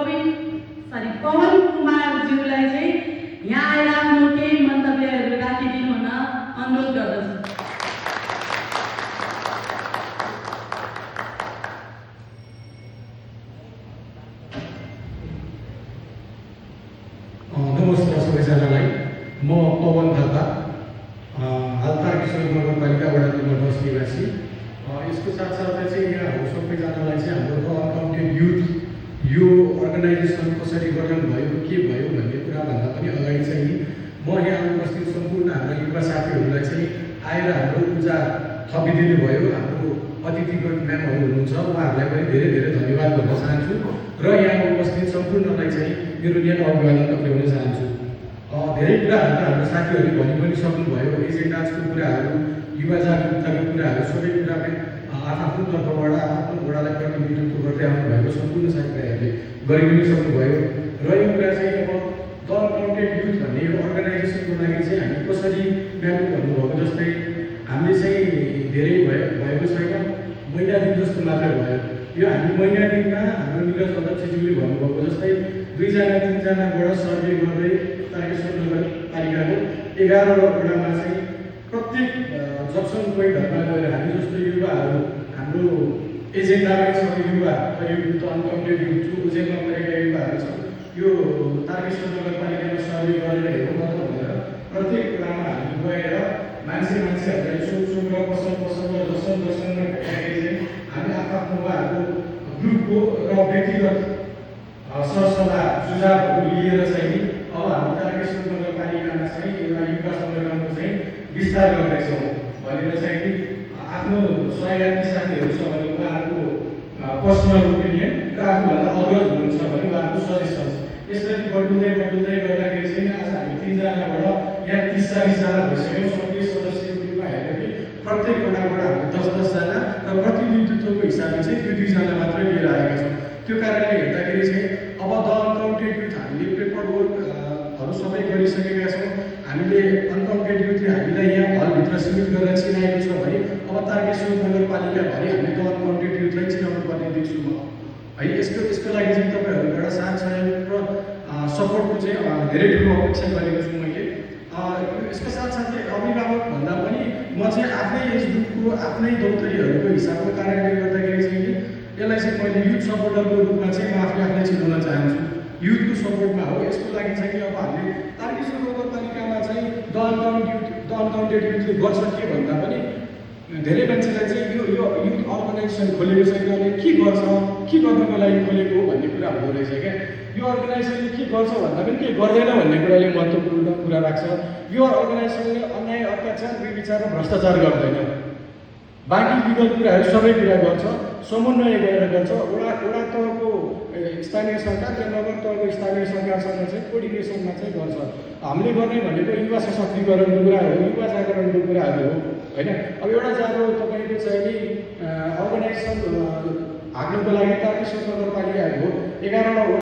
पवन कुमारज्यूलाई चाहिँ यहाँ आएर आफ्नो केही मन्तव्यहरू राखिदिनु हुन अनुरोध गर्दछु। नमस्कार सबैजनालाई। म पवन थापा, हाल तारकेश्वर नगरपालिका वडा नम्बर 10 निवासी। यसको साथसाथै चाहिँ यहाँ सबैजनालाई चाहिँ हाम्रो अनकाउन्टेड युथ यो अर्गनाइजेसन कसरी गठन भयो, के भयो भन्ने कुराभन्दा पनि अगाडि चाहिँ म यहाँ उपस्थित सम्पूर्ण हाम्रा युवा साथीहरूलाई चाहिँ आएर हाम्रो ऊर्जा थपिदिनु भयो। हाम्रो अतिथिगण म्यामहरू हुनुहुन्छ, उहाँहरूलाई पनि धेरै धेरै धन्यवाद भन्न चाहन्छु र यहाँ उपस्थित सम्पूर्णलाई चाहिँ मेरो न्यानो अभिवादन टक्राउन चाहन्छु। धेरै कुराहरू त हाम्रो साथीहरूले भनि पनि सक्नुभयो। एजेन्डाजको कुराहरू, युवा जागरुकताको कुराहरू सबै कुरा पनि आफ्नो तर्फबाट आफ्नो वडालाई प्रतिनिधित्व गर्दै आउनुभएको सम्पूर्ण साथीभाइहरूले गरि पनि सक्नुभयो। र यो कुरा चाहिँ अब द अनकाउन्टेड युथ भन्ने यो अर्गनाइजेसनको लागि चाहिँ हामी कसरी म्याप भन्नुभएको जस्तै हामीले चाहिँ धेरै भएको छैन, महिना दिन जस्तो मात्र भयो। यो हामी महिना दिनमा हाम्रो निरज अध्यक्षज्यूले भन्नुभएको जस्तै 2-3जनाबाट सर्वे गर्दै तारकेश्वर नगरपालिकाको 11 वडामा चाहिँ प्रत्येक जक्सन पोइन्टहरूमा गएर हामी जस्तो युवाहरू हाम्रो एजेन्डामै छ। युवा र यो त अनकाउन्टेड युथ जो ओजेलमा परेका युवाहरू छ, यो तारकेश्वर नगरपालिकामा सर्वे गरेर हेरौँ न भनेर प्रत्येक कुरामा हामी गएर मान्छेहरूलाई सोच र पसल दर्शनमा भेटाएपछि चाहिँ हामी आफ्नो उहाँहरूको ग्रुपको र व्यक्तिगत सरसल्लाह सुझावहरू लिएर चाहिँ अब हामी तारकेश्वर नगरपालिकामा चाहिँ एउटा युवा सम्मेलनको चाहिँ विस्तार गर्दैछौँ भनेर चाहिँ आफ्नो सहयात्री साथीहरू छ भने उहाँहरूको पर्सनल ओपिनियन र आफूभन्दा अग्रज हुनुहुन्छ भने उहाँहरूको सजेसन यसरी बढ्दै गर्दाखेरि चाहिँ आज हामी 3जनाबाट यहाँ 30-40जना भइसक्यौँ। सक्रिय सदस्यको रूपमा हेर्यो कि प्रत्येक वडाबाट हामी 10-10जना र प्रतिनिधित्वको हिसाबले चाहिँ 2-2जना मात्रै लिएर आएका छौँ। त्यो कारणले हेर्दाखेरि चाहिँ अब द अनकाउन्टेड युथ हामीले पेपर वर्कहरू सबै गरिसकेका छौँ। हामीले अनकाउन्टेड युथले हामीलाई यहाँ हलभित्र सीमित गरेर चिनाएको छ भने अब तारकेश्वर नगरपालिकाभरि हामीले द अनकाउन्टेड युथलाई चिनाउनु पर्ने देख्छु म है। यसको लागि चाहिँ तपाईँहरूबाट साथ सहयोग र सपोर्टको चाहिँ धेरै ठुलो अपेक्षा गरेको छु मैले। यसको साथसाथै अभिभावक भन्दा पनि म चाहिँ आफ्नै एज ग्रुपको आफ्नै दौतरीहरूको हिसाबको कारणले गर्दाखेरि चाहिँ यसलाई चाहिँ मैले युथ सपोर्टरको रूपमा चाहिँ म आफूलाई चिनाउन चाहन्छु। युथको सपोर्टमा हो। यसको लागि चाहिँ अब हामीले तारकेश्वर नगरपालिकामा चाहिँ द अनकाउन्टेड युथले गर्छ के भन्दा पनि धेरै मान्छेलाई चाहिँ यो युथ अर्गनाइजेसन खोलेको छ, यसले के गर्छ, के गर्नको लागि खोलेको हो भन्ने कुरा हुँदो रहेछ क्या। यो अर्गनाइजेसनले के गर्छ भन्दा पनि के गर्दैन भन्ने कुराले महत्त्वपूर्ण कुरा राख्छ। यो अर्गनाइजेसनले अन्याय, अत्याचार, व्यभिचार र भ्रष्टाचार गर्दैन। बाँकी लिगल कुराहरू सबै कुरा गर्छ, समन्वय गरेर गर्छ। वडा तहको स्थानीय सरकार या नगर तहको स्थानीय सरकारसँग चाहिँ कोर्डिनेसनमा चाहिँ गर्छ। हामीले गर्ने भनेको युवा सशक्तिकरणको कुराहरू, युवा जागरणको कुराहरू हो होइन। अब एउटा जागो तपाईँको चाहिँ अर्गनाइजेसन हाक्नुको लागि तारकेश्वर नगरपालिकाको 11वटा